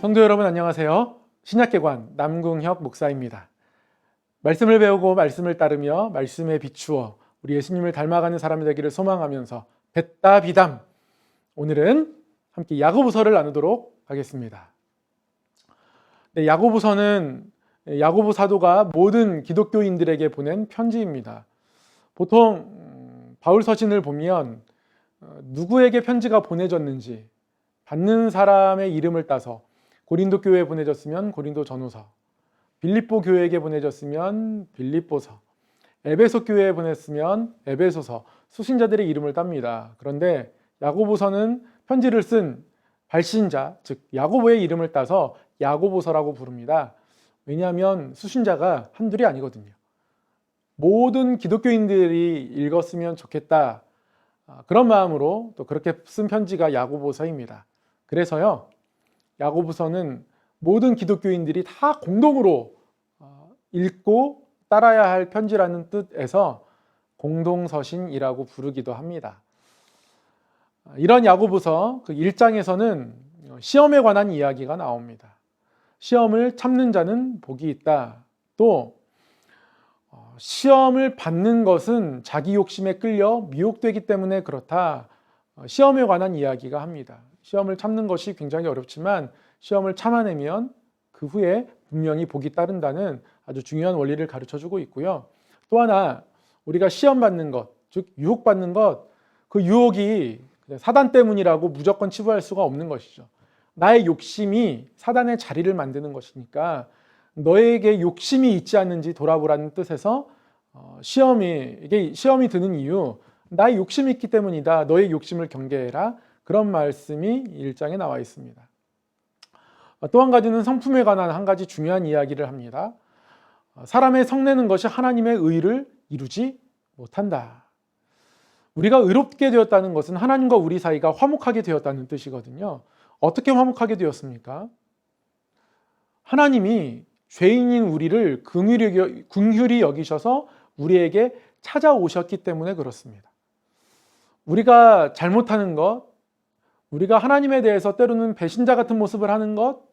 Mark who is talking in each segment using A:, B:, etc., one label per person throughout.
A: 성도 여러분 안녕하세요. 신약개관 남궁혁 목사입니다. 말씀을 배우고 말씀을 따르며 말씀에 비추어 우리 예수님을 닮아가는 사람이 되기를 소망하면서 벳다 비담, 오늘은 함께 야고보서를 나누도록 하겠습니다. 야고보서는 야고보 사도가 모든 기독교인들에게 보낸 편지입니다. 보통 바울 서신을 보면 누구에게 편지가 보내졌는지 받는 사람의 이름을 따서 고린도 교회에 보내졌으면 고린도 전후서, 빌립보 교회에게 보내졌으면 빌립보서, 에베소 교회에 보냈으면 에베소서, 수신자들의 이름을 땁니다. 그런데 야고보서는 편지를 쓴 발신자, 즉 야고보의 이름을 따서 야고보서라고 부릅니다. 왜냐하면 수신자가 한둘이 아니거든요. 모든 기독교인들이 읽었으면 좋겠다, 그런 마음으로 또 그렇게 쓴 편지가 야고보서입니다. 그래서요, 야고보서는 모든 기독교인들이 다 공동으로 읽고 따라야 할 편지라는 뜻에서 공동서신이라고 부르기도 합니다. 이런 야고보서 그 1장에서는 시험에 관한 이야기가 나옵니다. 시험을 참는 자는 복이 있다. 또 시험을 받는 것은 자기 욕심에 끌려 미혹되기 때문에 그렇다. 시험에 관한 이야기가 합니다. 시험을 참는 것이 굉장히 어렵지만 시험을 참아내면 그 후에 분명히 복이 따른다는 아주 중요한 원리를 가르쳐주고 있고요. 또 하나, 우리가 시험 받는 것, 즉 유혹받는 것, 그 유혹이 사단 때문이라고 무조건 치부할 수가 없는 것이죠. 나의 욕심이 사단의 자리를 만드는 것이니까 너에게 욕심이 있지 않는지 돌아보라는 뜻에서 시험이 드는 이유, 나의 욕심이 있기 때문이다. 너의 욕심을 경계해라. 그런 말씀이 1장에 나와 있습니다. 또 한 가지는 성품에 관한 한 가지 중요한 이야기를 합니다. 사람의 성내는 것이 하나님의 의를 이루지 못한다. 우리가 의롭게 되었다는 것은 하나님과 우리 사이가 화목하게 되었다는 뜻이거든요. 어떻게 화목하게 되었습니까? 하나님이 죄인인 우리를 긍휼히 여기셔서 우리에게 찾아오셨기 때문에 그렇습니다. 우리가 잘못하는 것, 우리가 하나님에 대해서 때로는 배신자 같은 모습을 하는 것,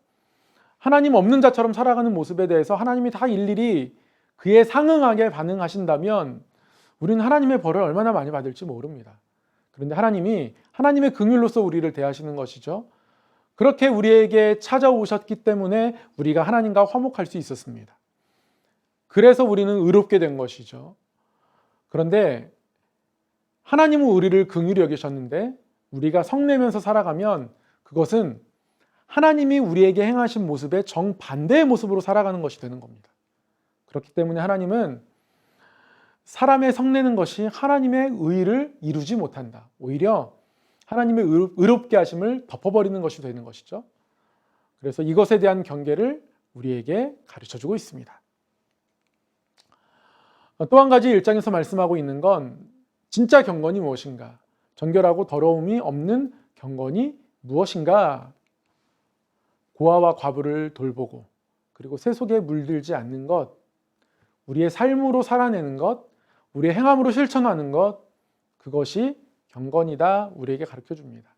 A: 하나님 없는 자처럼 살아가는 모습에 대해서 하나님이 다 일일이 그에 상응하게 반응하신다면 우리는 하나님의 벌을 얼마나 많이 받을지 모릅니다. 그런데 하나님이 하나님의 긍휼로서 우리를 대하시는 것이죠. 그렇게 우리에게 찾아오셨기 때문에 우리가 하나님과 화목할 수 있었습니다. 그래서 우리는 의롭게 된 것이죠. 그런데 하나님은 우리를 긍휼히 여기셨는데 우리가 성내면서 살아가면 그것은 하나님이 우리에게 행하신 모습의 정반대의 모습으로 살아가는 것이 되는 겁니다. 그렇기 때문에 하나님은 사람의 성내는 것이 하나님의 의를 이루지 못한다. 오히려 하나님의 의롭게 하심을 덮어버리는 것이 되는 것이죠. 그래서 이것에 대한 경계를 우리에게 가르쳐주고 있습니다. 또 한 가지 1장에서 말씀하고 있는 건 진짜 경건이 무엇인가? 정결하고 더러움이 없는 경건이 무엇인가? 고아와 과부를 돌보고 그리고 세속에 물들지 않는 것, 우리의 삶으로 살아내는 것, 우리의 행함으로 실천하는 것, 그것이 경건이다 우리에게 가르쳐줍니다.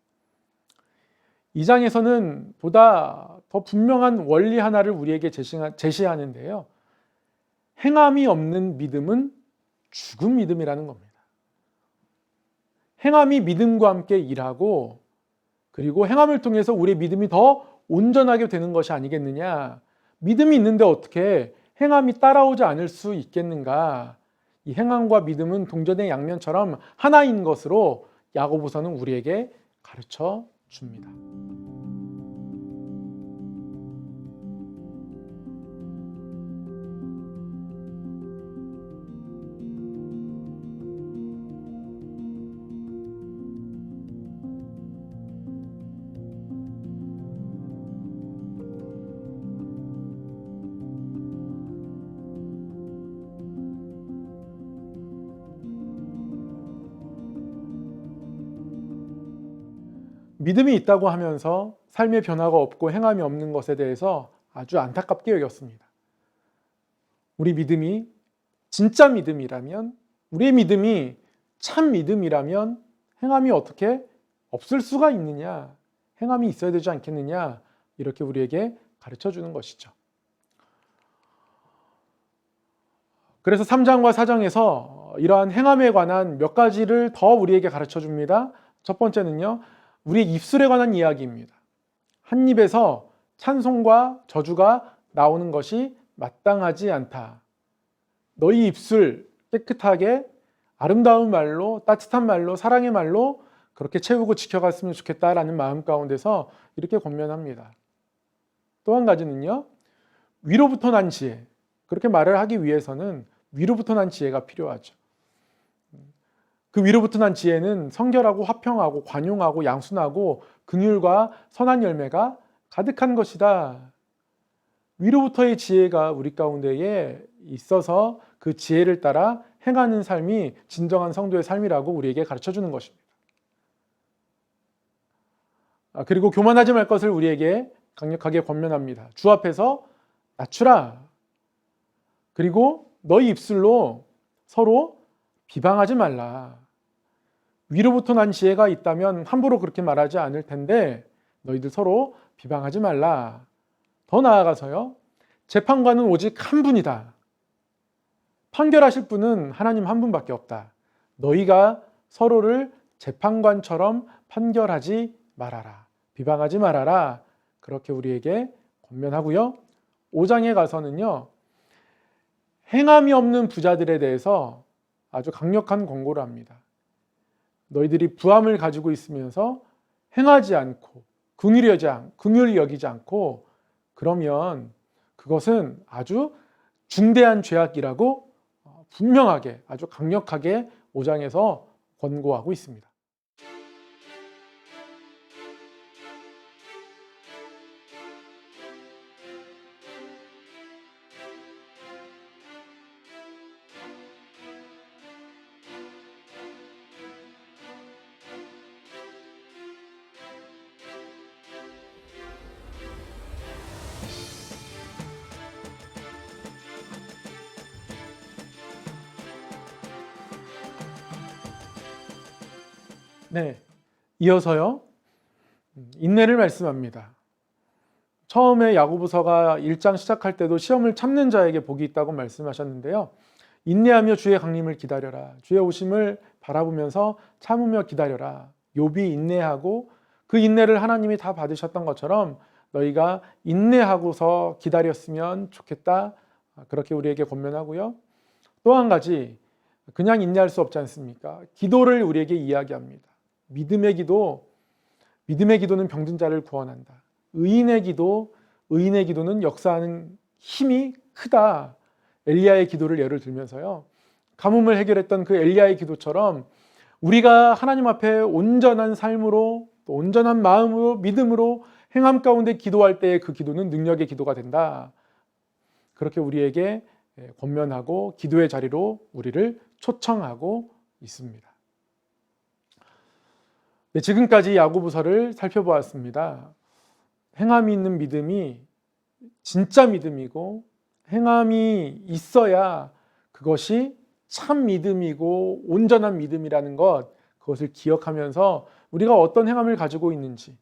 A: 2장에서는 보다 더 분명한 원리 하나를 우리에게 제시하는데요. 행함이 없는 믿음은 죽은 믿음이라는 겁니다. 행함이 믿음과 함께 일하고 그리고 행함을 통해서 우리의 믿음이 더 온전하게 되는 것이 아니겠느냐. 믿음이 있는데 어떻게 행함이 따라오지 않을 수 있겠는가. 이 행함과 믿음은 동전의 양면처럼 하나인 것으로 야고보서는 우리에게 가르쳐 줍니다. 믿음이 있다고 하면서 삶의 변화가 없고 행함이 없는 것에 대해서 아주 안타깝게 여겼습니다. 우리 믿음이 진짜 믿음이라면, 우리의 믿음이 참 믿음이라면 행함이 어떻게 없을 수가 있느냐? 행함이 있어야 되지 않겠느냐? 이렇게 우리에게 가르쳐 주는 것이죠. 그래서 3장과 4장에서 이러한 행함에 관한 몇 가지를 더 우리에게 가르쳐 줍니다. 첫 번째는요, 우리의 입술에 관한 이야기입니다. 한 입에서 찬송과 저주가 나오는 것이 마땅하지 않다. 너희 입술 깨끗하게 아름다운 말로, 따뜻한 말로, 사랑의 말로 그렇게 채우고 지켜갔으면 좋겠다라는 마음 가운데서 이렇게 권면합니다. 또 한 가지는요, 위로부터 난 지혜. 그렇게 말을 하기 위해서는 위로부터 난 지혜가 필요하죠. 그 위로부터 난 지혜는 성결하고 화평하고 관용하고 양순하고 긍휼과 선한 열매가 가득한 것이다. 위로부터의 지혜가 우리 가운데에 있어서 그 지혜를 따라 행하는 삶이 진정한 성도의 삶이라고 우리에게 가르쳐 주는 것입니다. 그리고 교만하지 말 것을 우리에게 강력하게 권면합니다. 주 앞에서 낮추라. 그리고 너희 입술로 서로 비방하지 말라. 위로부터 난 지혜가 있다면 함부로 그렇게 말하지 않을 텐데 너희들 서로 비방하지 말라. 더 나아가서요, 재판관은 오직 한 분이다. 판결하실 분은 하나님 한 분밖에 없다. 너희가 서로를 재판관처럼 판결하지 말아라. 비방하지 말아라. 그렇게 우리에게 권면하고요. 5장에 가서는요, 행함이 없는 부자들에 대해서 아주 강력한 권고를 합니다. 너희들이 부함을 가지고 있으면서 행하지 않고 긍휼히 여기지 않고 그러면 그것은 아주 중대한 죄악이라고 분명하게 아주 강력하게 5장에서 권고하고 있습니다. 네, 이어서요, 인내를 말씀합니다. 처음에 야고보서가 1장 시작할 때도 시험을 참는 자에게 복이 있다고 말씀하셨는데요. 인내하며 주의 강림을 기다려라. 주의 오심을 바라보면서 참으며 기다려라. 욥이 인내하고 그 인내를 하나님이 다 받으셨던 것처럼 너희가 인내하고서 기다렸으면 좋겠다. 그렇게 우리에게 권면하고요. 또 한 가지, 그냥 인내할 수 없지 않습니까? 기도를 우리에게 이야기합니다. 믿음의 기도는 병든 자를 구원한다. 의인의 기도는 역사하는 힘이 크다. 엘리야의 기도를 예를 들면서요, 가뭄을 해결했던 그 엘리야의 기도처럼 우리가 하나님 앞에 온전한 삶으로, 또 온전한 마음으로, 믿음으로 행함 가운데 기도할 때의 그 기도는 능력의 기도가 된다. 그렇게 우리에게 권면하고 기도의 자리로 우리를 초청하고 있습니다. 네, 지금까지 야고보서를 살펴보았습니다. 행함이 있는 믿음이 진짜 믿음이고 행함이 있어야 그것이 참 믿음이고 온전한 믿음이라는 것, 그것을 기억하면서 우리가 어떤 행함을 가지고 있는지,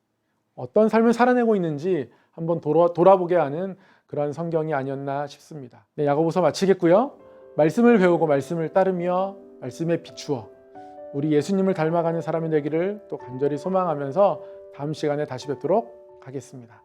A: 어떤 삶을 살아내고 있는지 한번 돌아보게 하는 그런 성경이 아니었나 싶습니다. 네, 야고보서 마치겠고요. 말씀을 배우고 말씀을 따르며 말씀에 비추어 우리 예수님을 닮아가는 사람이 되기를 또 간절히 소망하면서 다음 시간에 다시 뵙도록 하겠습니다.